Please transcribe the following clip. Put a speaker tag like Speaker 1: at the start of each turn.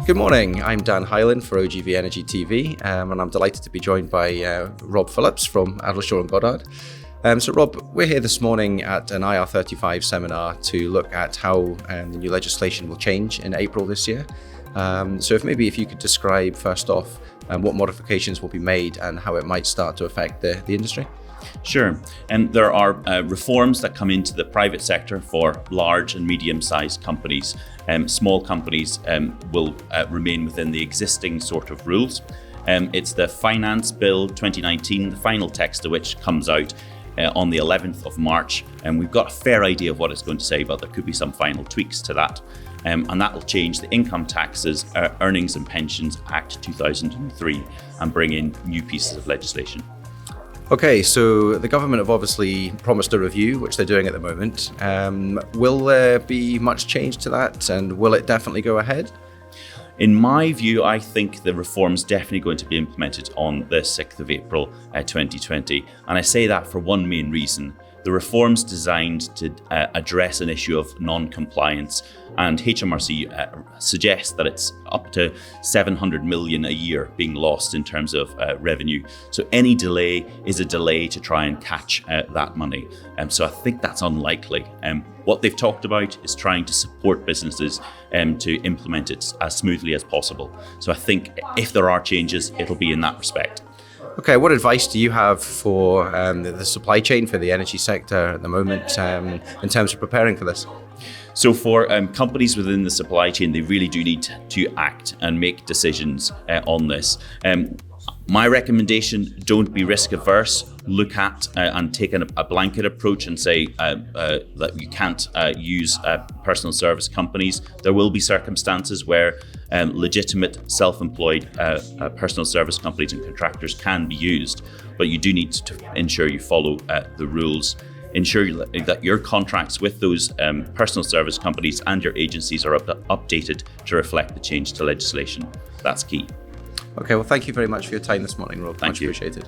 Speaker 1: Good morning, I'm Dan Hyland for OGV Energy TV, and I'm delighted to be joined by Rob Phillips from Addleshaw Goddard. So Rob, we're here this morning at an IR35 seminar to look at how the new legislation will change in April this year. So if you could describe first off what modifications will be made and how it might start to affect the industry.
Speaker 2: Sure, and there are reforms that come into the private sector for large and medium-sized companies. Small companies will remain within the existing sort of rules. It's the Finance Bill 2019, the final text of which comes out on the 11th of March, and we've got a fair idea of what it's going to say, but there could be some final tweaks to that. And that will change the Income Taxes, Earnings and Pensions Act 2003 and bring in new pieces of legislation.
Speaker 1: Okay, so the government have obviously promised a review, which they're doing at the moment. Will there be much change to that, and will it definitely go ahead?
Speaker 2: In my view, I think the reform's definitely going to be implemented on the 6th of April 2020. And I say that for one main reason. The reform's designed to address an issue of non-compliance, and HMRC suggests that it's up to 700 million a year being lost in terms of revenue. So any delay is a delay to try and catch that money. So I think that's unlikely. What they've talked about is trying to support businesses to implement it as smoothly as possible. So I think if there are changes, it'll be in that respect.
Speaker 1: Okay, what advice do you have for the supply chain for the energy sector at the moment in terms of preparing for this?
Speaker 2: So for companies within the supply chain, they really do need to act and make decisions on this. My recommendation, don't be risk averse. Look at and take a blanket approach and say that you can't use personal service companies. There will be circumstances where legitimate self-employed personal service companies and contractors can be used, but you do need to ensure you follow the rules. Ensure that your contracts with those personal service companies and your agencies are updated to reflect the change to legislation. That's key.
Speaker 1: Okay, well, thank you very much for your time this morning, Rob.
Speaker 2: Thank you.
Speaker 1: Much appreciated.